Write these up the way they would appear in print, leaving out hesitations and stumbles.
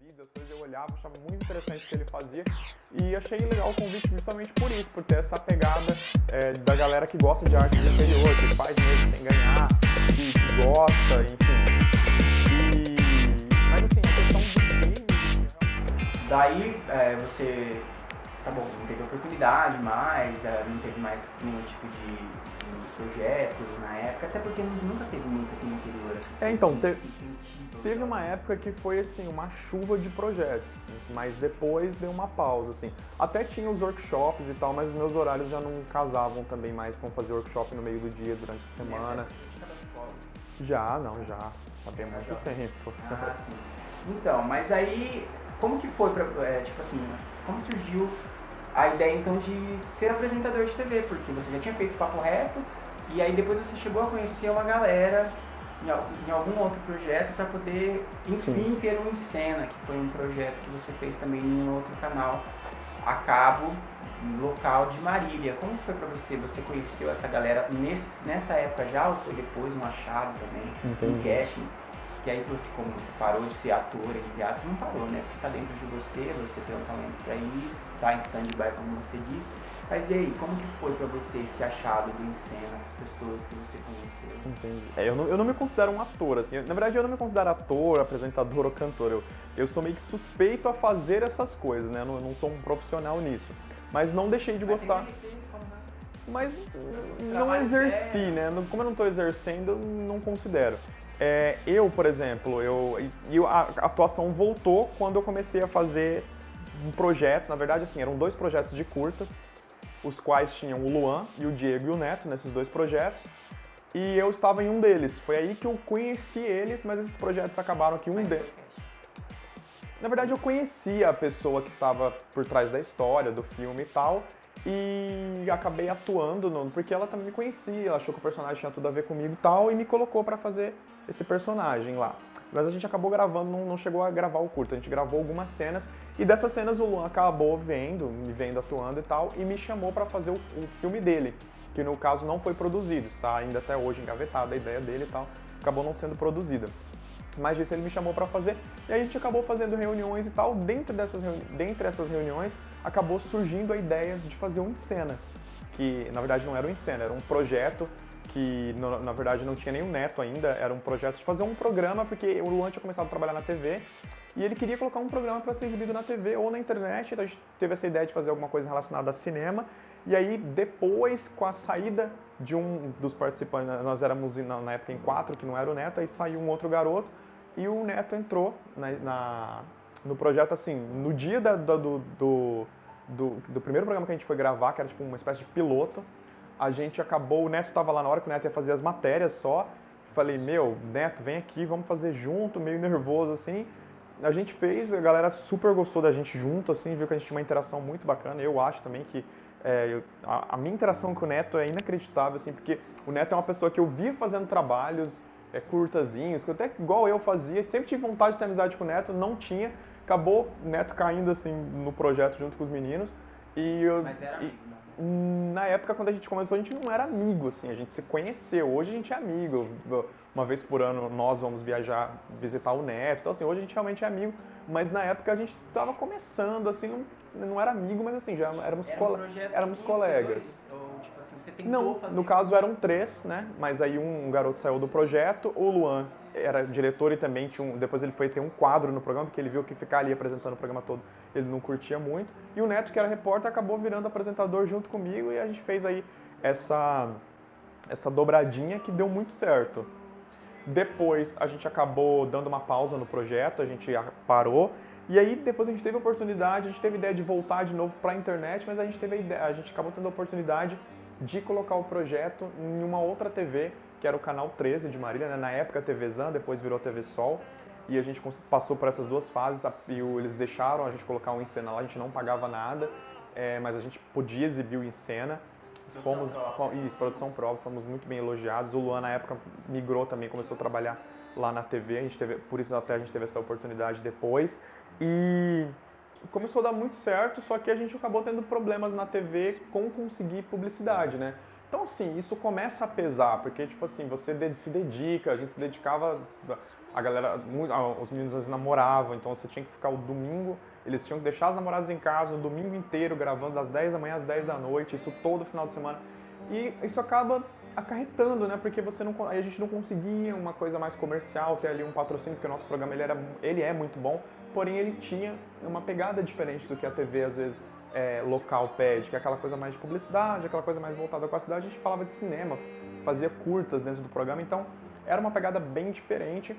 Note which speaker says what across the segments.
Speaker 1: vídeos, as coisas eu olhava, achava muito interessante o que ele fazia e achei legal o convite justamente por isso, por ter essa pegada da galera que gosta de arte do interior, que faz mesmo sem ganhar, que gosta, enfim. Mas assim, a questão dos games...
Speaker 2: Daí você, tá bom, não teve oportunidade mais, não teve mais nenhum tipo de projeto na época, até porque nunca teve muito aqui no interior.
Speaker 1: Então, teve uma época que foi assim, uma chuva de projetos, mas depois deu uma pausa, assim. Até tinha os workshops e tal, mas os meus horários já não casavam também mais com fazer workshop no meio do dia, durante a semana. Já tem muito tempo.
Speaker 2: Ah, sim. Então, mas aí, como que foi, tipo assim, como surgiu a ideia então de ser apresentador de TV? Porque você já tinha feito Papo Reto, e aí depois você chegou a conhecer uma galera em algum outro projeto para poder, enfim, ter um Em Cena, que foi um projeto que você fez também em um outro canal, a cabo, local de Marília. Como foi para você? Você conheceu essa galera nessa época já, ou foi depois um achado também, um casting? E aí você, como você parou de ser ator, entre aspas, não parou, né? Porque tá dentro de você tem um talento para isso, tá em stand-by, como você disse. Mas e aí, como que foi pra você esse achado do Em Cena, essas pessoas que você conheceu?
Speaker 1: Entendi. Eu não me considero um ator, assim. Na verdade, eu não me considero ator, apresentador ou cantor. Eu sou meio que suspeito a fazer essas coisas, né? Eu não sou um profissional nisso. Mas não deixei de gostar. Mas não exerci, né? Como eu não estou exercendo, eu não considero. Eu, por exemplo, a atuação voltou quando eu comecei a fazer um projeto. Na verdade, assim, eram 2 projetos de curtas, os quais tinham o Luan e o Diego e o Neto nesses 2 projetos, e eu estava em um deles. Foi aí que eu conheci eles, mas esses projetos acabaram que um deles... Na verdade, eu conhecia a pessoa que estava por trás da história, do filme e tal, e acabei atuando, porque ela também me conhecia, ela achou que o personagem tinha tudo a ver comigo e tal, e me colocou para fazer esse personagem lá. Mas a gente acabou gravando, não chegou a gravar o curto, a gente gravou algumas cenas, e dessas cenas o Luan acabou me vendo atuando e tal, e me chamou para fazer o filme dele, que no caso não foi produzido, está ainda até hoje engavetada a ideia dele e tal, acabou não sendo produzida. Mas disso ele me chamou para fazer, e aí a gente acabou fazendo reuniões e tal. Dentre essas reuniões, acabou surgindo a ideia de fazer um Em Cena, que na verdade não era um Em Cena, era um projeto que na verdade não tinha nem o Neto ainda, era um projeto de fazer um programa, porque o Luan tinha começado a trabalhar na TV, e ele queria colocar um programa para ser exibido na TV ou na internet, então a gente teve essa ideia de fazer alguma coisa relacionada a cinema, e aí depois, com a saída de um dos participantes, nós éramos na época em 4, que não era o Neto, aí saiu um outro garoto, e o Neto entrou no projeto, assim, no dia do primeiro programa que a gente foi gravar, que era tipo uma espécie de piloto, a gente acabou, o Neto estava lá na hora que o Neto ia fazer as matérias só, falei, Neto, vem aqui, vamos fazer junto, meio nervoso, assim. A gente fez, a galera super gostou da gente junto, assim, viu que a gente tinha uma interação muito bacana, eu acho também que a minha interação com o Neto é inacreditável, assim, porque o Neto é uma pessoa que eu via fazendo trabalhos curtazinhos, que até igual eu fazia, sempre tive vontade de ter amizade com o Neto, não tinha, acabou o Neto caindo assim no projeto junto com os meninos.
Speaker 2: Mas era amigo, né?
Speaker 1: Na época, quando a gente começou, a gente não era amigo, assim, a gente se conheceu. Hoje a gente é amigo, uma vez por ano nós vamos viajar, visitar o Neto, então assim, hoje a gente realmente é amigo, mas na época a gente estava começando, assim, não era amigo, mas assim, já éramos colegas.
Speaker 2: Ou, tipo assim, você tentou
Speaker 1: Não,
Speaker 2: fazer...
Speaker 1: no caso eram 3, né? Mas aí um garoto saiu do projeto, o Luan era diretor e também depois ele foi ter um quadro no programa, porque ele viu que ficar ali apresentando o programa todo ele não curtia muito. E o Neto, que era repórter, acabou virando apresentador junto comigo e a gente fez aí essa dobradinha que deu muito certo. Depois a gente acabou dando uma pausa no projeto, a gente parou. E aí depois a gente teve a oportunidade, a gente teve a ideia de voltar de novo para a internet, mas a gente acabou tendo a oportunidade de colocar o projeto em uma outra TV, que era o Canal 13 de Marília, né? Na época a TV Zan, depois virou TV Sol, e a gente passou por essas 2 fases, eles deixaram a gente colocar um Em Cena lá, a gente não pagava nada, mas a gente podia exibir o Em Cena. Produção própria, fomos muito bem elogiados. O Luan na época migrou também, começou a trabalhar lá na TV, por isso até a gente teve essa oportunidade depois. E começou a dar muito certo, só que a gente acabou tendo problemas na TV com conseguir publicidade, né? Então, assim, isso começa a pesar, porque, tipo assim, se dedica, a gente se dedicava, a galera, os meninos às vezes namoravam, então você tinha que ficar o domingo, eles tinham que deixar as namoradas em casa o domingo inteiro, gravando das 10 da manhã às 10 da noite, isso todo final de semana. E isso acaba acarretando, né? Porque aí a gente não conseguia uma coisa mais comercial, ter ali um patrocínio, porque o nosso programa ele é muito bom, porém ele tinha uma pegada diferente do que a TV às vezes local pede, que é aquela coisa mais de publicidade, aquela coisa mais voltada com a cidade. A gente falava de cinema, fazia curtas dentro do programa, então era uma pegada bem diferente.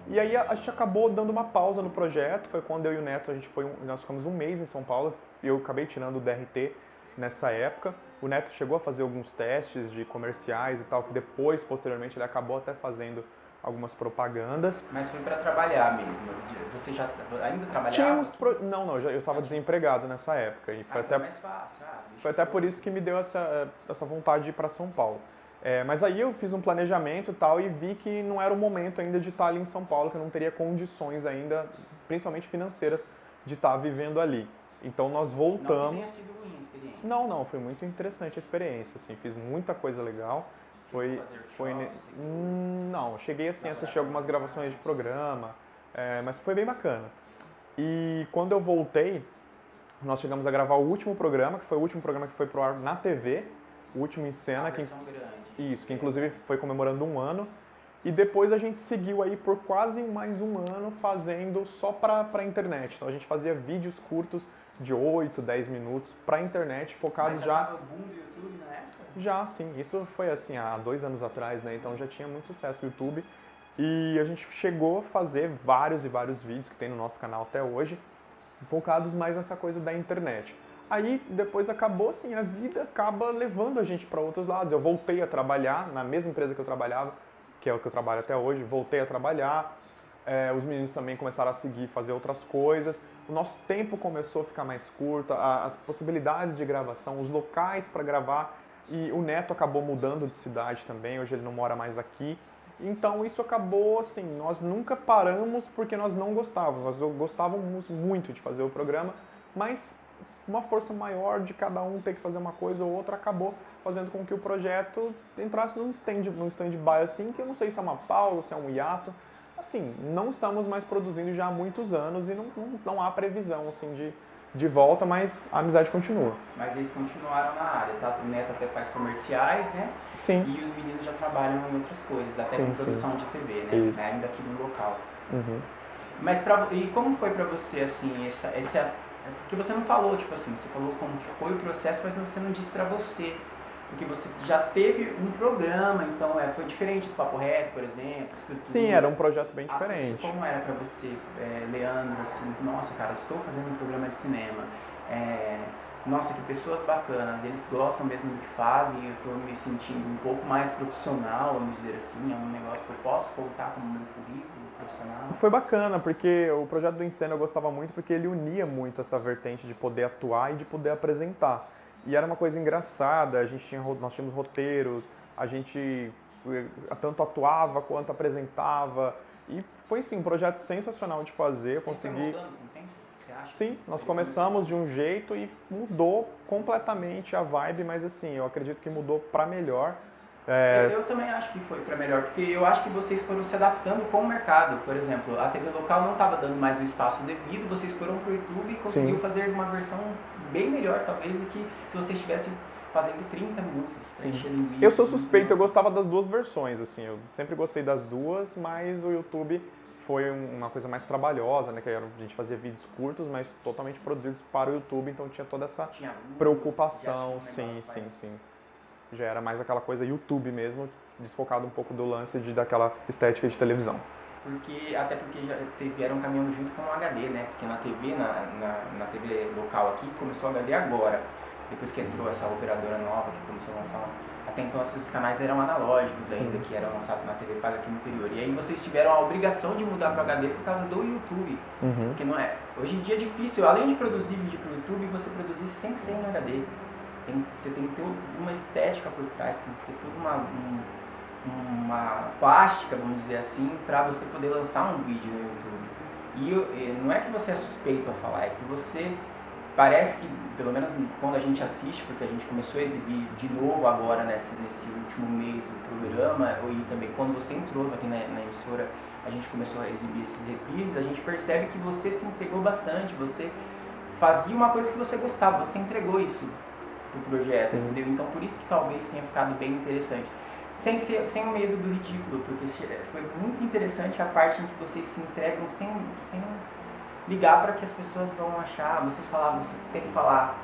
Speaker 1: E aí a gente acabou dando uma pausa no projeto, foi quando eu e o Neto, nós ficamos um mês em São Paulo, eu acabei tirando o DRT nessa época. O Neto chegou a fazer alguns testes de comerciais e tal, que depois, posteriormente, ele acabou até fazendo algumas propagandas.
Speaker 2: Mas foi para trabalhar mesmo? Você já ainda trabalhava?
Speaker 1: Não, eu estava desempregado nessa época. E foi até
Speaker 2: mais fácil.
Speaker 1: Foi até por isso que me deu essa vontade de ir para São Paulo. Mas aí eu fiz um planejamento e tal e vi que não era o momento ainda de estar ali em São Paulo, que eu não teria condições ainda, principalmente financeiras, de estar vivendo ali. Então nós voltamos.
Speaker 2: Não tenha sido ruim a experiência.
Speaker 1: Não, foi muito interessante a experiência, assim, fiz muita coisa legal. Não, cheguei assim a assistir algumas gravações de programa, mas foi bem bacana. E quando eu voltei, nós chegamos a gravar o último programa, que foi o último programa que foi pro ar na TV, o último em cena, que inclusive foi comemorando 1 ano. E depois a gente seguiu aí por quase mais 1 ano fazendo só pra internet. Então a gente fazia vídeos curtos de 8, 10 minutos pra internet, focados já...
Speaker 2: Mas já tava o boom do YouTube na época?
Speaker 1: Já, sim. Isso foi assim há 2 anos atrás, né? Então já tinha muito sucesso no YouTube. E a gente chegou a fazer vários e vários vídeos que tem no nosso canal até hoje, focados mais nessa coisa da internet. Aí depois acabou assim, a vida acaba levando a gente para outros lados. Eu voltei a trabalhar na mesma empresa que eu trabalhava, que é o que eu trabalho até hoje, voltei a trabalhar. Os meninos também começaram a seguir, fazer outras coisas. O nosso tempo começou a ficar mais curto, as possibilidades de gravação, os locais para gravar. E o Neto acabou mudando de cidade também, hoje ele não mora mais aqui. Então isso acabou assim, nós nunca paramos porque nós não gostávamos. Nós gostávamos muito de fazer o programa, mas uma força maior de cada um ter que fazer uma coisa ou outra acabou fazendo com que o projeto entrasse num stand-by assim, que eu não sei se é uma pausa, se é um hiato. Assim, não estamos mais produzindo já há muitos anos e não há previsão assim, de volta, mas a amizade continua.
Speaker 2: Mas eles continuaram na área, tá? O Neto até faz comerciais, né?
Speaker 1: Sim.
Speaker 2: E os meninos já trabalham em outras coisas, até com produção de TV, né?
Speaker 1: Isso.
Speaker 2: Ainda aqui no local.
Speaker 1: Uhum.
Speaker 2: Mas e como foi pra você, assim, porque você não falou, tipo assim, você falou como que foi o processo, mas você não disse pra você. Porque você já teve um programa, então foi diferente do Papo Reto, por exemplo?
Speaker 1: Sim, era um projeto bem diferente.
Speaker 2: Como era pra você, Leandro, assim, nossa, cara, estou fazendo um programa de cinema, nossa, que pessoas bacanas, eles gostam mesmo do que fazem, eu estou me sentindo um pouco mais profissional, vamos dizer assim, é um negócio que eu posso contar como meu currículo profissional?
Speaker 1: Foi bacana, porque o projeto do Encena eu gostava muito, porque ele unia muito essa vertente de poder atuar e de poder apresentar. E era uma coisa engraçada, nós tínhamos roteiros, a gente tanto atuava quanto apresentava. E foi sim, um projeto sensacional de fazer, eu consegui...
Speaker 2: Foi mudando com o tempo, você acha?
Speaker 1: Sim, nós começamos de um jeito e mudou completamente a vibe, mas assim, eu acredito que mudou para melhor.
Speaker 2: Eu também acho que foi para melhor, porque eu acho que vocês foram se adaptando com o mercado. Por exemplo, a TV local não estava dando mais o espaço devido, vocês foram para o YouTube e conseguiram fazer uma versão bem melhor, talvez, do que se vocês estivessem fazendo 30 minutos para encher linguiça.
Speaker 1: Eu sou suspeito, eu gostava das duas versões, assim, eu sempre gostei das duas, mas o YouTube foi uma coisa mais trabalhosa, né, que a gente fazia vídeos curtos, mas totalmente produzidos para o YouTube, então tinha toda essa preocupação, sim. Já era mais aquela coisa YouTube mesmo, desfocado um pouco do lance daquela estética de televisão.
Speaker 2: Até porque vocês vieram caminhando junto com o HD, né? Porque na TV, na TV local aqui, começou o HD agora. Depois que entrou essa operadora nova que começou a lançar. Até então esses canais eram analógicos ainda, que eram lançados na TV paga aqui no interior. E aí vocês tiveram a obrigação de mudar para o HD por causa do YouTube.
Speaker 1: Uhum.
Speaker 2: Porque não é. Hoje em dia é difícil, além de produzir vídeo para o YouTube, você produzir sem ser em HD. Você tem que ter uma estética por trás, tem que ter toda uma plástica, vamos dizer assim, para você poder lançar um vídeo no YouTube. E não é que você é suspeito a falar, é que você parece que, pelo menos quando a gente assiste, porque a gente começou a exibir de novo agora nesse último mês o programa, e também quando você entrou aqui na emissora, a gente começou a exibir esses reprises, a gente percebe que você se entregou bastante, você fazia uma coisa que você gostava, você entregou isso pro projeto,
Speaker 1: Sim.
Speaker 2: entendeu? Então por isso que talvez tenha ficado bem interessante. Sem o medo do ridículo, porque foi muito interessante a parte em que vocês se entregam sem ligar para que as pessoas vão achar. Vocês falavam, você tem que falar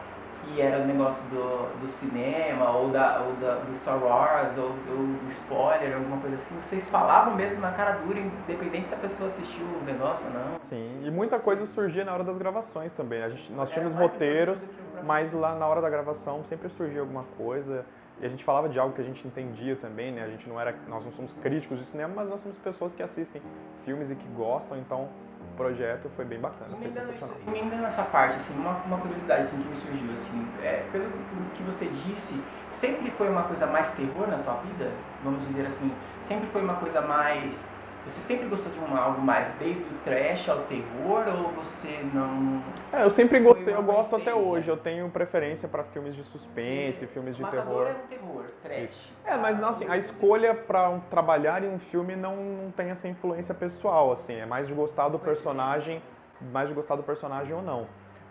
Speaker 2: que era o negócio do cinema, ou do Star Wars, ou do spoiler, alguma coisa assim. Vocês falavam mesmo na cara dura, independente se a pessoa assistiu o negócio ou não.
Speaker 1: Sim, e muita coisa surgia na hora das gravações também. Nós tínhamos roteiros, mas lá na hora da gravação sempre surgia alguma coisa. E a gente falava de algo que a gente entendia também, né? Nós não somos críticos de cinema, mas nós somos pessoas que assistem filmes e que gostam, então o projeto foi bem bacana, foi sensacional.
Speaker 2: Emendando essa parte, assim, uma curiosidade assim, que me surgiu, assim, pelo que você disse, sempre foi uma coisa mais terror na tua vida? Vamos dizer assim, sempre foi uma coisa mais... Você sempre gostou de algo mais, desde o trash ao terror, ou você não...
Speaker 1: Eu sempre gostei, eu gosto até hoje. Eu tenho preferência para filmes de suspense, filmes de
Speaker 2: Matador
Speaker 1: terror.
Speaker 2: é um terror, trash.
Speaker 1: Mas não, assim, a escolha para trabalhar em um filme não tem essa influência pessoal, assim, é mais de gostar do personagem, ou não.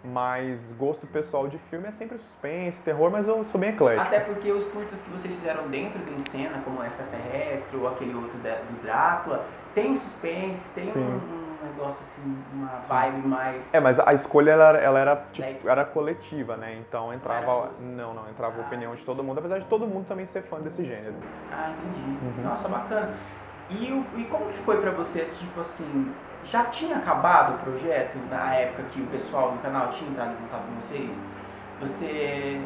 Speaker 1: Mas gosto pessoal de filme é sempre suspense, terror, mas eu sou bem eclético.
Speaker 2: Até porque os curtas que vocês fizeram dentro do Encena, como Extraterrestre ou aquele outro do Drácula, tem um tem um negócio assim, uma vibe mais...
Speaker 1: Mas a escolha ela era, tipo, era coletiva, né? Então entrava a opinião de todo mundo, apesar de todo mundo também ser fã desse gênero.
Speaker 2: Entendi. Nossa, bacana. E como que foi pra você, tipo assim, já tinha acabado o projeto na época que o pessoal do canal tinha entrado em contato com vocês? Você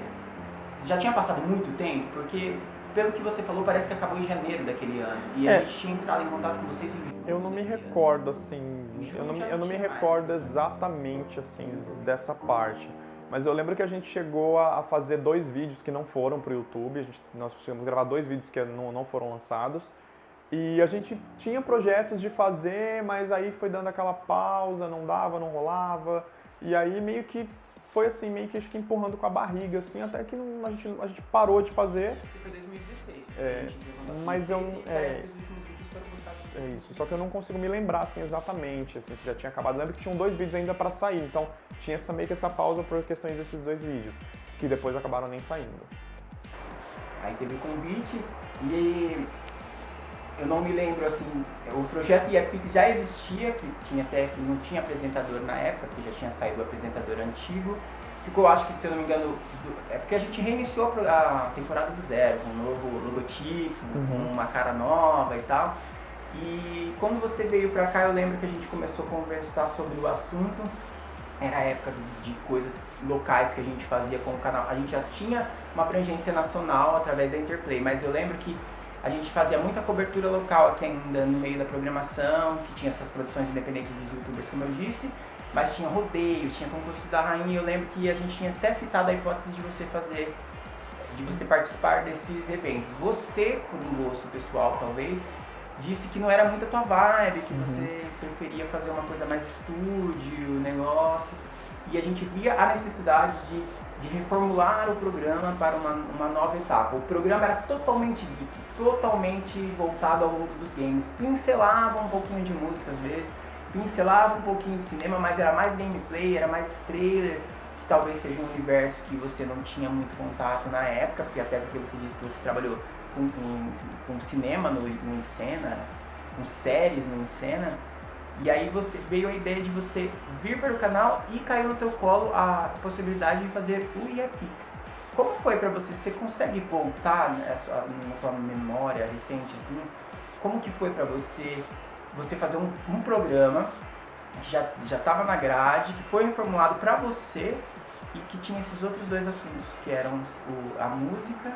Speaker 2: já tinha passado muito tempo? Porque, pelo que você falou, parece que acabou em janeiro daquele ano. E a gente tinha entrado em contato com vocês em julho.
Speaker 1: Eu não me recordo, assim, eu não me recordo exatamente, assim, dessa parte. Mas eu lembro que a gente chegou a fazer 2 vídeos que não foram pro YouTube. Nós chegamos a gravar 2 vídeos que não foram lançados. E a gente tinha projetos de fazer, mas aí foi dando aquela pausa, não dava, não rolava. E aí meio que foi assim, meio que acho que empurrando com a barriga, assim, até que a gente parou de fazer.
Speaker 2: Foi 2016.
Speaker 1: Mas eu...
Speaker 2: Parece que os últimos vídeos foram postados.
Speaker 1: É isso, só que eu não consigo me lembrar, assim, exatamente, assim, se já tinha acabado. Eu lembro que tinham 2 vídeos ainda pra sair, então tinha meio que essa pausa por questões desses 2 vídeos, que depois acabaram nem saindo.
Speaker 2: Aí teve o convite e... Eu não me lembro, assim, o projeto IEPix já existia, que não tinha apresentador na época, porque já tinha saído o apresentador antigo. Ficou, acho que, se eu não me engano, é porque a gente reiniciou a temporada do zero, com um novo logotipo, com uma cara nova e tal. E quando você veio pra cá, eu lembro que a gente começou a conversar sobre o assunto. Era a época de coisas locais que a gente fazia com o canal. A gente já tinha uma abrangência nacional através da Interplay, mas eu lembro que a gente fazia muita cobertura local aqui ainda no meio da programação, que tinha essas produções independentes dos youtubers, como eu disse, mas tinha rodeio, tinha concurso da rainha. Eu lembro que a gente tinha até citado a hipótese de você participar desses eventos. Você, por um gosto pessoal talvez, disse que não era muito a tua vibe, que você preferia fazer uma coisa mais estúdio, negócio, e a gente via a necessidade de reformular o programa para uma nova etapa. O programa era totalmente geek, totalmente voltado ao mundo dos games. Pincelava um pouquinho de música às vezes, pincelava um pouquinho de cinema, mas era mais gameplay, era mais trailer, que talvez seja um universo que você não tinha muito contato na época, até porque você disse que você trabalhou com cinema no Encena, com séries no Encena. E aí veio a ideia de você vir para o canal e caiu no teu colo a possibilidade de fazer o IEPix. Como foi para você? Você consegue voltar na tua memória recente assim? Como que foi para você fazer um programa que já estava na grade, que foi reformulado para você e que tinha esses outros 2 assuntos, que eram a música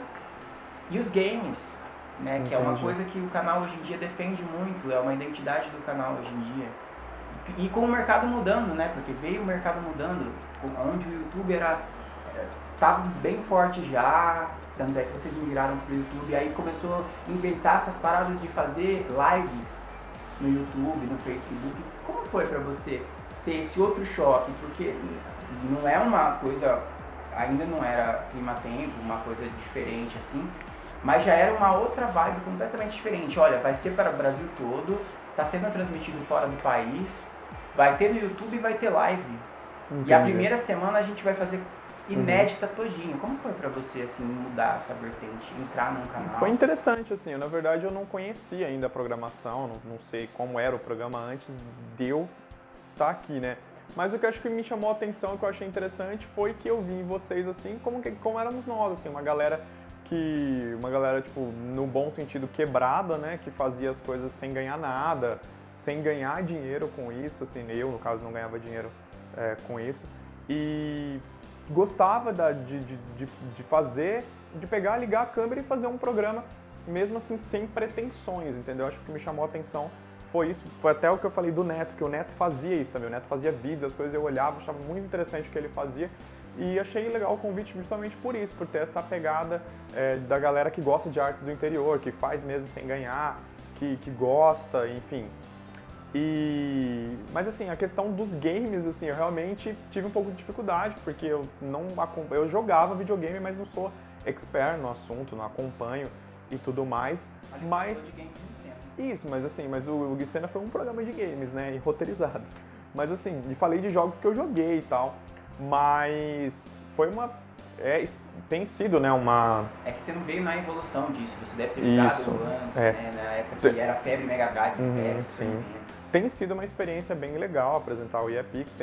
Speaker 2: e os games, né? Que é uma coisa que o canal hoje em dia defende muito, é uma identidade do canal hoje em dia. E com o mercado mudando, né? Porque veio o mercado mudando, onde o YouTube estava bem forte já, tanto é que vocês migraram para o YouTube, aí começou a inventar essas paradas de fazer lives no YouTube, no Facebook. Como foi para você ter esse outro choque, porque não é uma coisa, ainda não era Clima Tempo, uma coisa diferente assim, mas já era uma outra vibe completamente diferente. Olha, vai ser para o Brasil todo, está sendo transmitido fora do país, vai ter no YouTube e vai ter live.
Speaker 1: Entendi.
Speaker 2: E a primeira semana a gente vai fazer inédita todinho. Como foi pra você, assim, mudar essa vertente, entrar num canal?
Speaker 1: Foi interessante, assim, na verdade eu não conhecia ainda a programação, não sei como era o programa antes de eu estar aqui, né? Mas o que eu acho que me chamou a atenção, que eu achei interessante, foi que eu vi em vocês, assim, como éramos nós, assim, uma galera, tipo, no bom sentido, quebrada, né? Que fazia as coisas sem ganhar nada, sem ganhar dinheiro com isso, assim, eu, no caso, não ganhava dinheiro com isso. E gostava de fazer, de pegar, ligar a câmera e fazer um programa, mesmo assim, sem pretensões, entendeu? Acho que o que me chamou a atenção foi isso, foi até o que eu falei do Neto, que o Neto fazia isso também, o Neto fazia vídeos, as coisas eu olhava, achava muito interessante o que ele fazia, e achei legal o convite justamente por isso, por ter essa pegada da galera que gosta de artes do interior, que faz mesmo sem ganhar, que gosta, enfim. Mas assim, a questão dos games, assim, eu realmente tive um pouco de dificuldade, porque eu jogava videogame, mas não sou expert no assunto, não acompanho e tudo mais. Mas isso, mas o Guicena foi um programa de games, né, e roteirizado. Mas assim, e falei de jogos que eu joguei e tal, mas foi tem sido, né, uma...
Speaker 2: É que você não veio na evolução disso, você deve ter jogado antes, né, na época que era febre Mega Drive, febre,
Speaker 1: sim. Tem sido uma experiência bem legal apresentar o IEPix.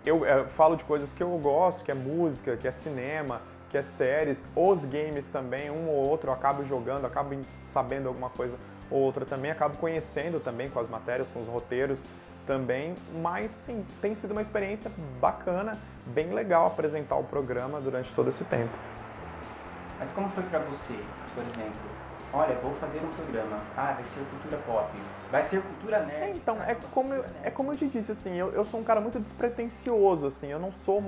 Speaker 1: Eu falo de coisas que eu gosto, que é música, que é cinema, que é séries, os games também, um ou outro eu acabo jogando, acabo sabendo alguma coisa ou outra também, acabo conhecendo também com as matérias, com os roteiros também, mas assim, tem sido uma experiência bacana, bem legal apresentar o programa durante todo esse tempo.
Speaker 2: Mas como foi pra você, por exemplo? Olha, vou fazer um programa, vai ser cultura pop, vai ser cultura nerd.
Speaker 1: Então, é como eu te disse, assim, eu sou um cara muito despretensioso, assim, eu sou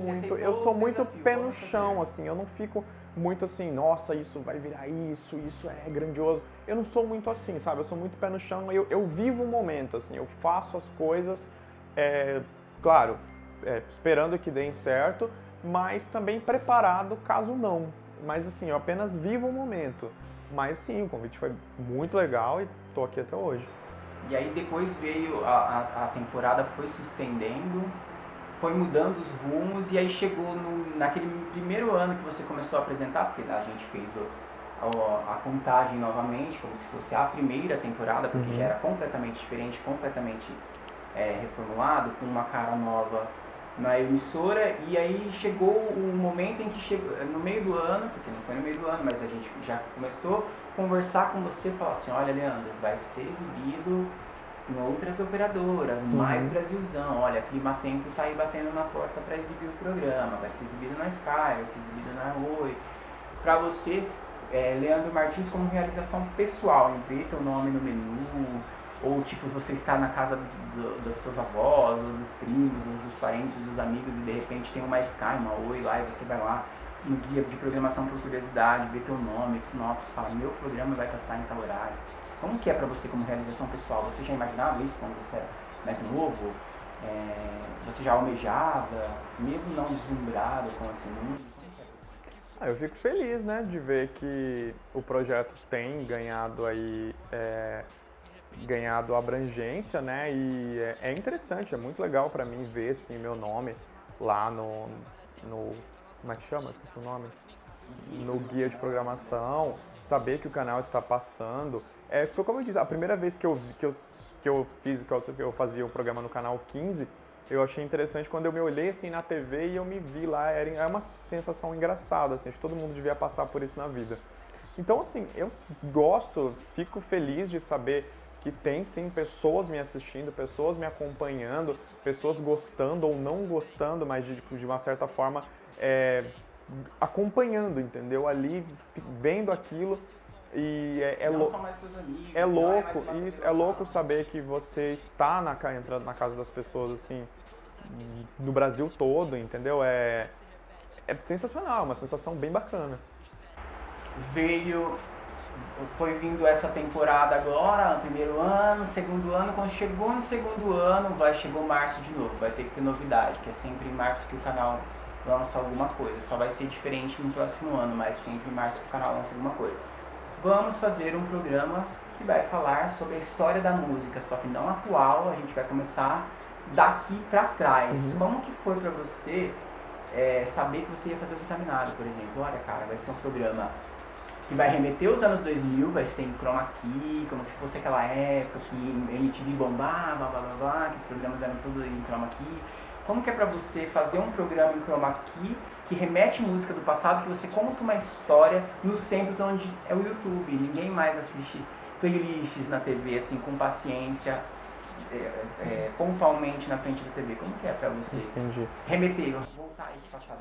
Speaker 1: muito pé no chão, assim, eu não fico muito assim, nossa, isso vai virar isso é grandioso. Eu não sou muito assim, sabe, eu sou muito pé no chão, eu vivo o momento, assim, eu faço as coisas, claro, esperando que deem certo, mas também preparado caso não. Mas assim, eu apenas vivo o momento. Mas sim, o convite foi muito legal e tô aqui até hoje.
Speaker 2: E aí depois veio, a temporada foi se estendendo, foi mudando os rumos e aí chegou naquele primeiro ano que você começou a apresentar, porque a gente fez a contagem novamente, como se fosse a primeira temporada, porque já era completamente diferente, completamente reformulado, com uma cara nova na emissora, e aí chegou o momento em que chegou, no meio do ano, porque não foi no meio do ano, mas a gente já começou a conversar com você e falar assim, olha Leandro, vai ser exibido em outras operadoras, mais Brasilzão, olha, Clima Tempo tá aí batendo na porta para exibir o programa, vai ser exibido na Sky, vai ser exibido na Oi. Para você, Leandro Martins, como realização pessoal, em ver teu nome no menu, ou tipo, você está na casa dos seus avós, ou dos primos, ou dos parentes, dos amigos, e de repente tem uma Sky, uma Oi lá, e você vai lá no guia de programação por curiosidade, vê teu nome, sinopse, fala, meu programa vai passar em tal horário. Como que é pra você como realização pessoal? Você já imaginava isso quando você era mais novo? Você já almejava, mesmo não deslumbrado com esse mundo?
Speaker 1: Eu fico feliz, né, de ver que o projeto tem ganhado aí... ganhado abrangência, né, e é interessante, é muito legal pra mim ver, assim, meu nome lá no como é que chama? Esqueci o nome. No guia de programação, saber que o canal está passando. Foi como eu disse, a primeira vez que eu fazia o programa no canal 15, eu achei interessante quando eu me olhei assim na TV e eu me vi lá, é uma sensação engraçada, assim, acho que todo mundo devia passar por isso na vida. Então, assim, eu gosto, fico feliz de saber que tem sim pessoas me assistindo, pessoas me acompanhando, pessoas gostando ou não gostando, mas de uma certa forma acompanhando, entendeu? Ali, vendo aquilo e
Speaker 2: não são mais seus amigos.
Speaker 1: É louco, isso, é louco saber que você está entrando na casa das pessoas, assim, no Brasil todo, entendeu? É sensacional, uma sensação bem bacana.
Speaker 2: Veio foi vindo essa temporada agora, primeiro ano, segundo ano, quando chegou no segundo ano, chegou março de novo, vai ter que ter novidade, que é sempre em março que o canal lança alguma coisa, só vai ser diferente no próximo ano, mas sempre em março que o canal lança alguma coisa. Vamos fazer um programa que vai falar sobre a história da música, só que não atual, a gente vai começar daqui pra trás. Como que foi pra você saber que você ia fazer o Vitaminado, por exemplo? Olha, cara, vai ser um programa que vai remeter aos anos 2000, vai ser em chroma key, como se fosse aquela época que MTV bombava, blá blá blá, que os programas eram tudo em chroma key. Como que é pra você fazer um programa em chroma key que remete música do passado, que você conta uma história nos tempos onde é o YouTube, ninguém mais assiste playlists na TV, assim, com paciência, pontualmente na frente da TV. Como que é pra você remeter, voltar a esse passado?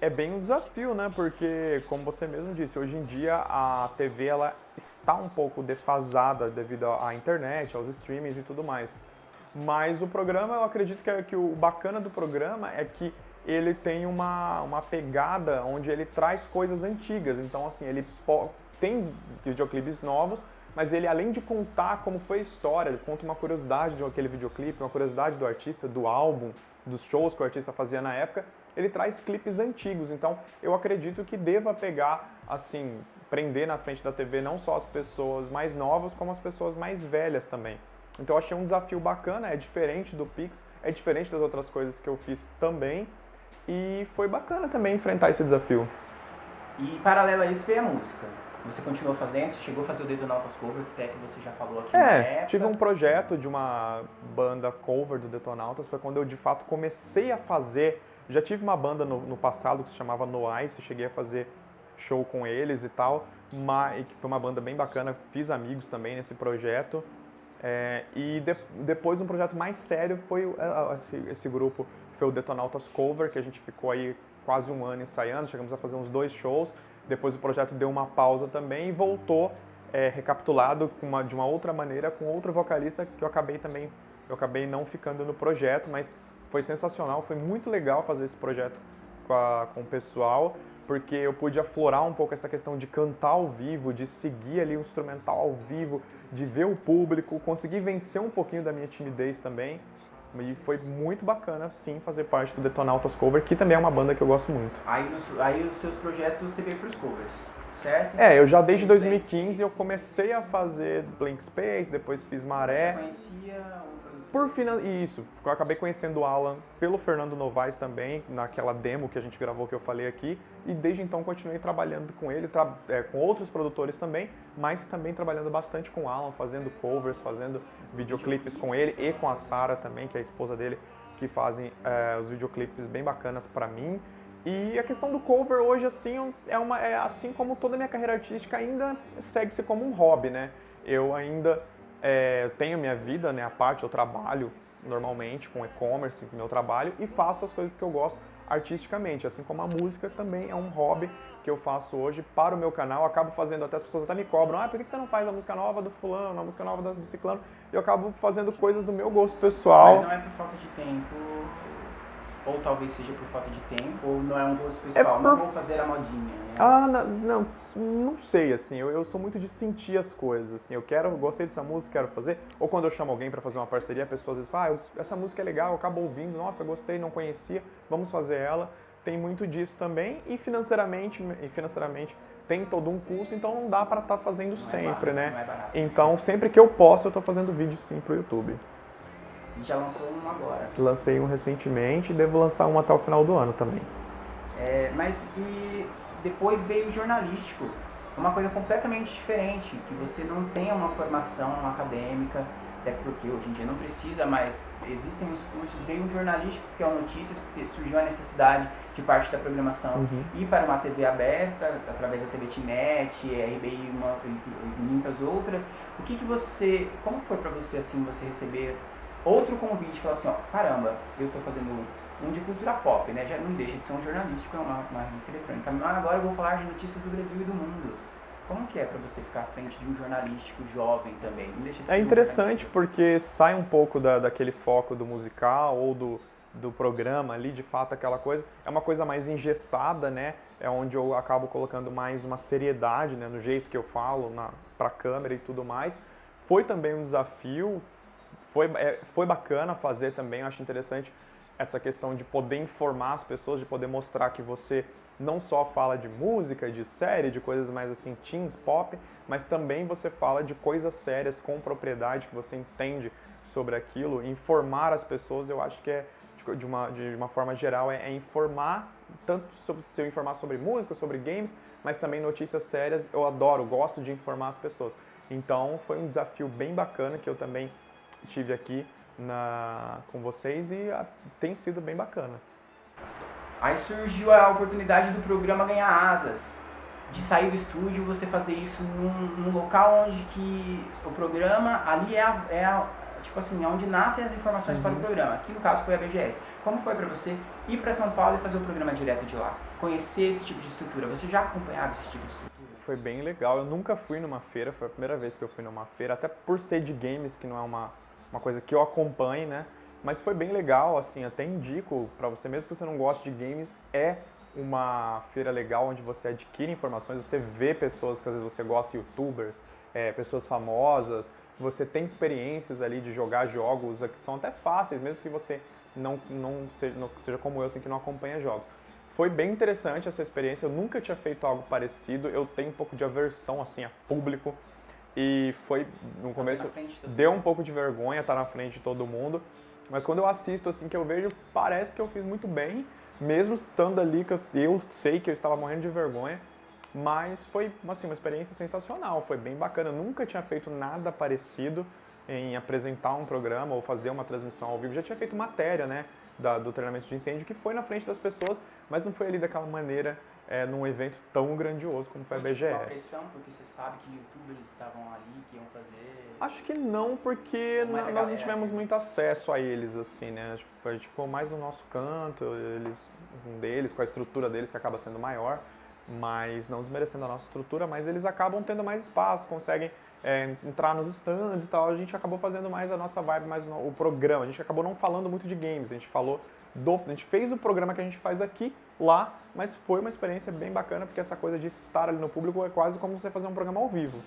Speaker 1: É bem um desafio, né? Porque, como você mesmo disse, hoje em dia a TV ela está um pouco defasada devido à internet, aos streamings e tudo mais. Mas o programa, eu acredito que o bacana do programa é que ele tem uma pegada onde ele traz coisas antigas. Então, assim, ele tem videoclipes novos, mas ele, além de contar como foi a história, ele conta uma curiosidade de aquele videoclipe, uma curiosidade do artista, do álbum, dos shows que o artista fazia na época, ele traz clipes antigos. Então, eu acredito que deva pegar, assim, prender na frente da TV não só as pessoas mais novas, como as pessoas mais velhas também. Então, eu achei um desafio bacana, é diferente do Pix, é diferente das outras coisas que eu fiz também, e foi bacana também enfrentar esse desafio.
Speaker 2: E, paralelo a isso, veio a música. Você continuou fazendo, você chegou a fazer o Detonautas Cover, até que você já falou aqui na época.
Speaker 1: Tive um projeto de uma banda cover do Detonautas, foi quando eu de fato comecei a fazer. Já tive uma banda no passado que se chamava No Ice, cheguei a fazer show com eles e tal, e que foi uma banda bem bacana, fiz amigos também nesse projeto. Depois um projeto mais sério foi esse grupo, foi o Detonautas Cover, que a gente ficou aí quase um ano ensaiando, chegamos a fazer uns 2 shows. Depois o projeto deu uma pausa também e voltou recapitulado de uma outra maneira, com outro vocalista que eu acabei não ficando no projeto, mas foi sensacional, foi muito legal fazer esse projeto com o pessoal, porque eu pude aflorar um pouco essa questão de cantar ao vivo, de seguir ali o instrumental ao vivo, de ver o público, conseguir vencer um pouquinho da minha timidez também. E foi muito bacana, sim, fazer parte do Detonautas Cover, que também é uma banda que eu gosto muito.
Speaker 2: Aí os seus projetos você veio para os covers, certo?
Speaker 1: Eu já desde 2015 eu comecei a fazer Blank Space, depois fiz Maré.
Speaker 2: Você conhecia
Speaker 1: Isso, eu acabei conhecendo o Alan pelo Fernando Novaes também, naquela demo que a gente gravou que eu falei aqui, e desde então continuei trabalhando com ele, com outros produtores também, mas também trabalhando bastante com o Alan, fazendo covers, fazendo videoclipes com ele e com a Sara também, que é a esposa dele, que fazem os videoclipes bem bacanas pra mim. E a questão do cover hoje, assim, assim como toda a minha carreira artística, ainda segue-se como um hobby, né? Eu ainda tenho minha vida, né, à parte, eu trabalho normalmente com e-commerce, meu trabalho, e faço as coisas que eu gosto artisticamente, assim como a música também é um hobby que eu faço hoje para o meu canal, acabo fazendo, até as pessoas até me cobram, por que você não faz a música nova do fulano, a música nova do ciclano? Eu acabo fazendo coisas do meu gosto pessoal.
Speaker 2: Mas não é por falta de tempo, ou talvez seja por falta de tempo, ou não é um gosto pessoal, não vou fazer a modinha, né?
Speaker 1: Não sei, assim, eu sou muito de sentir as coisas, assim, gostei dessa música, quero fazer, ou quando eu chamo alguém para fazer uma parceria, a pessoa às vezes fala, essa música é legal, eu acabo ouvindo, nossa, gostei, não conhecia, vamos fazer ela, tem muito disso também, e financeiramente tem todo um custo, então não dá para estar fazendo sempre, né?
Speaker 2: Não é barato.
Speaker 1: Então, sempre que eu posso, eu tô fazendo vídeo sim pro YouTube.
Speaker 2: E já lançou um agora.
Speaker 1: Lancei um recentemente e devo lançar um até o final do ano também.
Speaker 2: Mas depois veio o jornalístico, uma coisa completamente diferente, que você não tem uma formação acadêmica, até porque hoje em dia não precisa, mas existem os cursos. Veio um jornalístico, que é o Notícias, porque surgiu a necessidade de parte da programação ir para uma TV aberta, através da TV Tinet, RBI e muitas outras. Como foi para você, assim, você receber outro convite e falar assim, caramba, eu estou fazendo um de cultura pop, né? Já não deixa de ser um jornalístico, é uma revista eletrônica. Agora eu vou falar de notícias do Brasil e do mundo. Como que é para você ficar à frente de um jornalístico jovem também? Não deixa de ser
Speaker 1: interessante porque sai um pouco daquele foco do musical ou do programa ali, de fato, aquela coisa. É uma coisa mais engessada, né? É onde eu acabo colocando mais uma seriedade, né? No jeito que eu falo, pra câmera e tudo mais. Foi também um desafio, foi bacana fazer também, eu acho interessante essa questão de poder informar as pessoas, de poder mostrar que você não só fala de música, de série, de coisas mais assim, teens, pop, mas também você fala de coisas sérias com propriedade, que você entende sobre aquilo. Informar as pessoas, eu acho que de uma forma geral, é informar, tanto se eu informar sobre música, sobre games, mas também notícias sérias, eu adoro, gosto de informar as pessoas. Então foi um desafio bem bacana que eu também tive aqui com vocês e tem sido bem bacana.
Speaker 2: Aí surgiu a oportunidade do programa ganhar asas, de sair do estúdio, você fazer isso num local onde que o programa ali tipo assim, onde nascem as informações para o programa. Aqui no caso foi a BGS. Como foi para você ir para São Paulo e fazer o programa direto de lá? Conhecer esse tipo de estrutura? Você já acompanhava esse tipo de estrutura?
Speaker 1: Foi bem legal. Eu nunca fui numa feira, foi a primeira vez que eu fui numa feira, até por ser de games, que não é uma coisa que eu acompanhe, né? Mas foi bem legal, assim, até indico para você, mesmo que você não goste de games, é uma feira legal onde você adquire informações, você vê pessoas que às vezes você gosta, youtubers, pessoas famosas, você tem experiências ali de jogar jogos que são até fáceis, mesmo que você não seja como eu, assim, que não acompanha jogos. Foi bem interessante essa experiência, eu nunca tinha feito algo parecido, eu tenho um pouco de aversão, assim, a público, e foi, no começo, deu um pouco de vergonha estar na frente de todo mundo, mas quando eu assisto, assim, que eu vejo, parece que eu fiz muito bem, mesmo estando ali, que eu sei que eu estava morrendo de vergonha, mas foi, assim, uma experiência sensacional, foi bem bacana, eu nunca tinha feito nada parecido em apresentar um programa ou fazer uma transmissão ao vivo, já tinha feito matéria, né, do treinamento de incêndio, que foi na frente das pessoas, mas não foi ali daquela maneira, num evento tão grandioso como foi a BGS.
Speaker 2: Foi pressão, porque você sabe que youtubers estavam ali, que iam fazer...
Speaker 1: Acho que não, porque nós não tivemos muito acesso a eles, assim, né? A gente ficou mais no nosso canto, um deles, com a estrutura deles, que acaba sendo maior, mas não desmerecendo a nossa estrutura, mas eles acabam tendo mais espaço, conseguem entrar nos stands e tal. A gente acabou fazendo mais a nossa vibe, mais o programa. A gente acabou não falando muito de games, a gente fez o programa que a gente faz aqui, lá, mas foi uma experiência bem bacana, porque essa coisa de estar ali no público é quase como você fazer um programa ao vivo.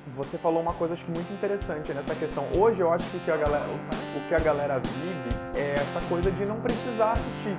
Speaker 1: Você falou uma coisa, acho que muito interessante nessa questão. Hoje eu acho que o que a galera vive é essa coisa de não precisar assistir.